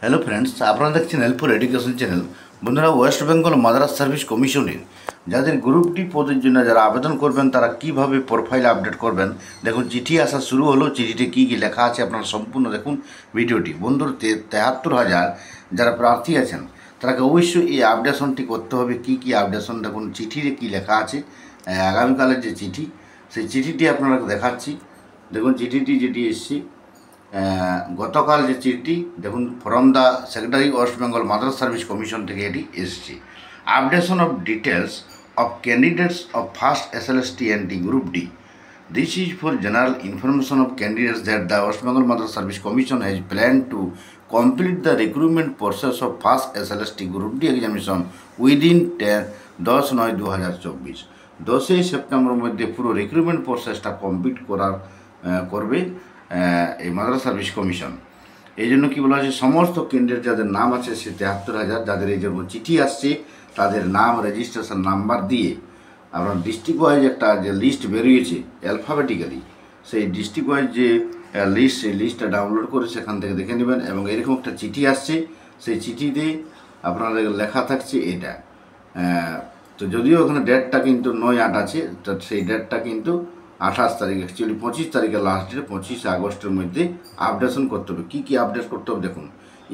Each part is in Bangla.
হ্যালো ফ্রেন্ডস, আপনারা দেখছেন হেল্পফুল এডুকেশন চ্যানেল। বন্ধুরা, ওয়েস্ট বেঙ্গল মাদ্রাস সার্ভিস কমিশনের যাদের গ্রুপ ডি পদের জন্য যারা আবেদন করবেন তারা কিভাবে প্রোফাইল আপডেট করবেন, দেখুন চিঠি আসা শুরু হলো। চিঠিতে কী কী লেখা আছে আপনারা সম্পূর্ণ দেখুন ভিডিওটি। বন্ধুর 73,000 যারা প্রার্থী আছেন তারাকে অবশ্যই এই আপডেশনটি করতে হবে। কি কি আপডেশন দেখুন চিঠিতে কী লেখা আছে। আগামীকালের যে চিঠি, সেই চিঠিটি আপনারা দেখাচ্ছি। দেখুন চিঠিটি যেটি এসছে গতকাল যে চিঠিটি, দেখুন from the secretary West Bengal Madras service commission থেকে এটি এসছে। Updation of details of candidates of first SLST and D group D. This is for general information of candidates that the West Bengal Madras Service Commission has planned to complete the recruitment process of first SLST Group D examination within 10/9/2024। 10 সেপ্টেম্বরের মধ্যে পুরো রিক্রুটমেন্ট প্রসেসটা কমপ্লিট করবে এই মাদ্রাস সার্ভিস কমিশন। এই জন্য কী বলা হয়েছে, সমস্ত ক্যান্ডিডেট যাদের নাম আছে সে 73,000 যাদের এই জন্য চিঠি আসছে তাদের নাম রেজিস্ট্রেশন নাম্বার দিয়ে আপনার ডিস্ট্রিক্ট ওয়াইজ একটা যে লিস্ট বেরিয়েছে অ্যালফাবেটিক্যালি, সেই ডিস্ট্রিক্ট ওয়াইজ যে লিস্ট, সেই লিস্টটা ডাউনলোড করে সেখান থেকে দেখে নেবেন। এবং এরকম একটা চিঠি আসছে, সেই চিঠিতে আপনাদের লেখা থাকছে এটা। তো যদিও ওখানে ডেটটা কিন্তু 9/8 আছে, তো সেই ডেটটা কিন্তু 28 তারিখ, অ্যাকচুয়ালি 25 তারিখে লাস্ট ডেট। 25 আগস্টের মধ্যে আপডেশন করতে হবে। কী কী আপডেট করতে হবে দেখুন,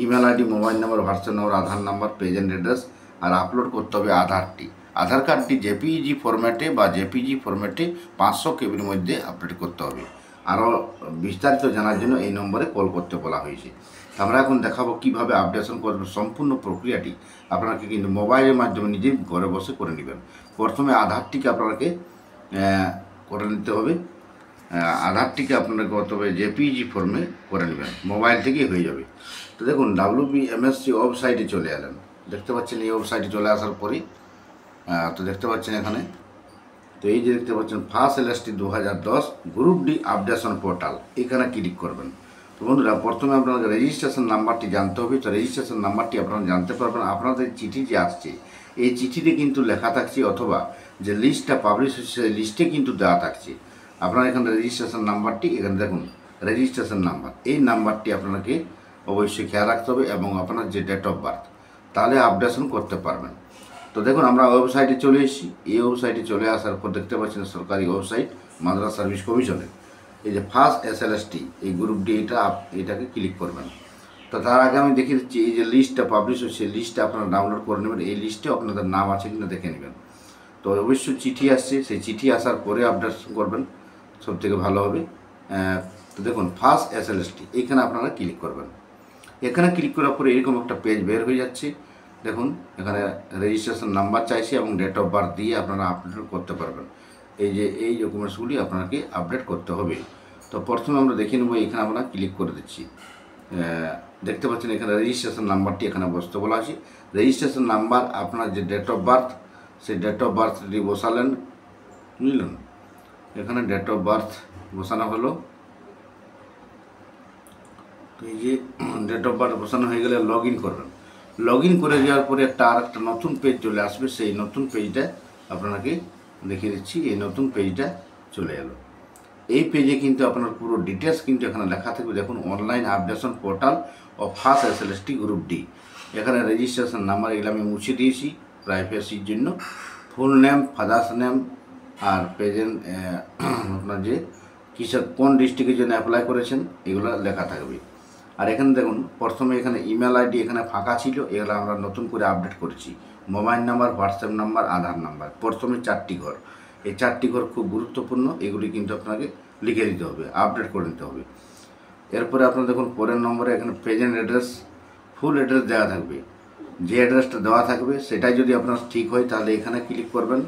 email ID, mobile number, WhatsApp number, Aadhaar number, present address, আর আপলোড করতে হবে আধার কার্ডটি জেপিইজি ফরম্যাটে বা জেপিজি ফরম্যাটে 500 কেবির মধ্যে আপডেট করতে হবে। আরও বিস্তারিত জানার জন্য এই নম্বরে কল করতে বলা হয়েছে। আমরা এখন দেখাবো কিভাবে আপডেশন করবেন। সম্পূর্ণ প্রক্রিয়াটি আপনাকে কিন্তু মোবাইলের মাধ্যমে নিজে ঘরে বসে করে নেবেন। প্রথমে আধারটিকে আপনাকে করে নিতে হবে। আধারটিকে আপনাকে করতে হবে জেপিজি ফর্মে করে নেবেন, মোবাইল থেকেই হয়ে যাবে। তো দেখুন WBMSC ওয়েবসাইটে চলে এলেন, দেখতে পাচ্ছেন এই ওয়েবসাইটে চলে আসার পরেই তো দেখতে পাচ্ছেন এখানে, তো এই যে দেখতে পাচ্ছেন first LST 2010 group D updation portal, এখানে ক্লিক করবেন। তো বন্ধুরা, প্রথমে আপনাদের রেজিস্ট্রেশন নাম্বারটি জানতে হবে। তো রেজিস্ট্রেশন নাম্বারটি আপনারা জানতে পারবেন আপনাদের চিঠি যে আসছে এই চিঠিতে কিন্তু লেখা থাকছে, অথবা যে লিস্টটা পাবলিশ হচ্ছে সেই লিস্টে কিন্তু দেওয়া থাকছে। আপনারা এখানে রেজিস্ট্রেশন নাম্বারটি এখানে দেখুন, রেজিস্ট্রেশন নাম্বার, এই নাম্বারটি আপনাকে অবশ্যই খেয়াল রাখতে হবে এবং আপনার যে ডেট অফ বার্থ, তাহলে আপডেশন করতে পারবেন। তো দেখুন আমরা ওয়েবসাইটে চলে এসেছি। এই ওয়েবসাইটে চলে আসার পর দেখতে পাচ্ছেন সরকারি ওয়েবসাইট মাদ্রাস সার্ভিস কমিশনের, এই যে ফার্স্ট এসএলএসটি এই গ্রুপ ডি, এটাকে ক্লিক করবেন। তো তার আগে আমি দেখিয়ে দিচ্ছি, এই যে লিস্টটা পাবলিশ হচ্ছে সেই লিস্টটা আপনারা ডাউনলোড করে নেবেন। এই লিস্টে আপনাদের নাম আছে কিনা দেখে নেবেন। তো অবশ্যই চিঠি আসছে, সেই চিঠি আসার পরে আপডেশন করবেন, সবথেকে ভালো হবে। তো দেখুন ফার্স্ট এসএলএসটি, এখানে আপনারা ক্লিক করবেন। এখানে ক্লিক করার পরে এরকম একটা পেজ বের হয়ে যাচ্ছে। দেখুন এখানে রেজিস্ট্রেশন নাম্বার চাইছে এবং ডেট অফ বার্থ দিয়ে আপনারা আপডেট করতে পারবেন। এই ডকুমেন্টসগুলি আপনাকে আপডেট করতে হবে। তো প্রথমে আমরা দেখে নেব, এখানে আমরা ক্লিক করে দিচ্ছি। দেখতে পাচ্ছেন এখানে রেজিস্ট্রেশন নাম্বারটি এখানে বসতে বলা আছে। রেজিস্ট্রেশন নাম্বার, আপনার যে ডেট অফ বার্থ, সেই ডেট অফ বার্থটি বসালেন, বুঝলেন। এখানে ডেট অফ বার্থ বসানো হলো। তো এই যে ডেট অফ বার্থ বসানো হয়ে গেলে লগ ইন করবেন। লগ ইন করে যাওয়ার পরে আরেকটা নতুন পেজ চলে আসবে। সেই নতুন পেজটা আপনাকে দেখিয়ে দিচ্ছি। এই নতুন পেজটা চলে এলো। এই পেজে কিন্তু আপনার পুরো ডিটেলস কিন্তু এখানে লেখা থাকবে। দেখুন online updation portal of first SLST group D. এখানে রেজিস্ট্রেশন নাম্বার এগুলো আমি মুছে দিয়েছি প্রাইভেসির জন্য। ফুল নেম, ফাদার্স নেম, আর প্রেজেন্ট আপনার যে কিসের কোন ডিস্ট্রিক্টের জন্য অ্যাপ্লাই করেছেন এগুলো লেখা থাকবে। আর এখানে দেখুন প্রথমে এখানে ইমেল আইডি এখানে ফাঁকা ছিল, এগুলো আমরা নতুন করে আপডেট করেছি। Mobile number, WhatsApp number, Aadhaar number, প্রথমে 4টি ঘর। এই 4টি ঘর খুব গুরুত্বপূর্ণ, এগুলি কিন্তু আপনাকে লিখে দিতে হবে, আপডেট করে নিতে হবে। এরপরে আপনার দেখুন পরের নম্বরে এখানে প্রেজেন্ট অ্যাড্রেস, ফুল অ্যাড্রেস দেওয়া থাকবে। যে অ্যাড্রেসটা দেওয়া থাকবে সেটাই যদি আপনার ঠিক হয় তাহলে এখানে ক্লিক করবেন।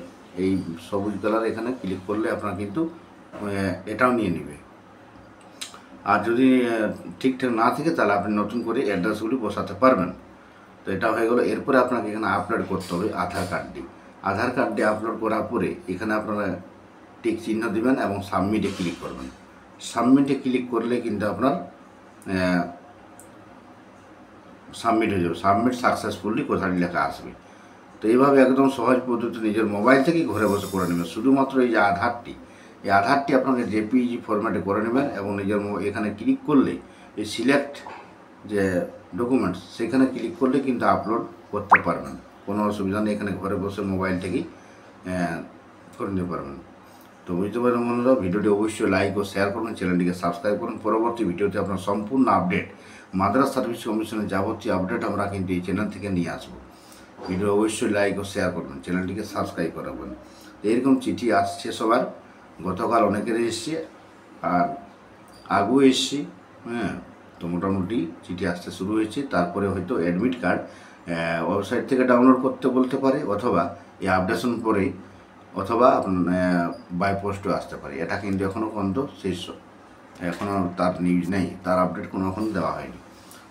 এই সবুজ কালার এখানে ক্লিক করলে আপনার কিন্তু এটাও নিয়ে নেবে। আর যদি ঠিকঠাক না থাকে তাহলে আপনি নতুন করে অ্যাড্রেসগুলি বসাতে পারবেন। তো এটা হয়ে গেলো। এরপরে আপনাকে এখানে আপলোড করতে হবে আধার কার্ডটি। আধার কার্ডটি আপলোড করার পরে এখানে আপনারা টিক চিহ্ন দেবেন এবং সাবমিটে ক্লিক করবেন। সাবমিটে ক্লিক করলে কিন্তু আপনার সাবমিট হয়ে যাবে। সাবমিট সাকসেসফুলি কথাটি লেখা আসবে। তো এইভাবে একদম সহজ পদ্ধতি নিজের মোবাইল থেকেই ঘরে বসে করে নেবেন। শুধুমাত্র এই যে আধারটি, এই আধারটি আপনাকে জেপিইজি ফরম্যাটে করে নেবেন এবং নিজের এখানে ক্লিক করলে এই সিলেক্ট যে ডকুমেন্টস, সেখানে ক্লিক করলে কিন্তু আপলোড করতে পারবেন, কোনো অসুবিধা নেই। এখানে ঘরে বসে মোবাইল থেকেই করে নিতে পারবেন। তো বুঝতে পারবেন বন্ধুরা, ভিডিওটি অবশ্যই লাইক ও শেয়ার করুন, চ্যানেলটিকে সাবস্ক্রাইব করুন। পরবর্তী ভিডিওতে আপনার সম্পূর্ণ আপডেট, মাদ্রাস সার্ভিস কমিশনের যাবতীয় আপডেট আমরা কিন্তু এই চ্যানেল থেকে নিয়ে আসবো। ভিডিও অবশ্যই লাইক ও শেয়ার করবেন, চ্যানেলটিকে সাবস্ক্রাইব করাবেন। এরকম চিঠি আসছে সবার, গতকাল অনেকেরই এসছে আর আগেও এসছি, হ্যাঁ। তো মোটামুটি চিঠি আসতে শুরু হয়েছে। তারপরে হয়তো অ্যাডমিট কার্ড ওয়েবসাইট থেকে ডাউনলোড করতে বলতে পারে, অথবা এই আপডেশন পরে, অথবা বাই পোস্টও আসতে পারে। এটা কিন্তু এখনও পর্যন্ত এখনও তার নিউজ নেই, তার আপডেট কোনো এখন দেওয়া হয়নি।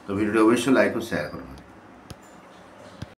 তো ভিডিওটি অবশ্যই লাইক ও শেয়ার করবেন।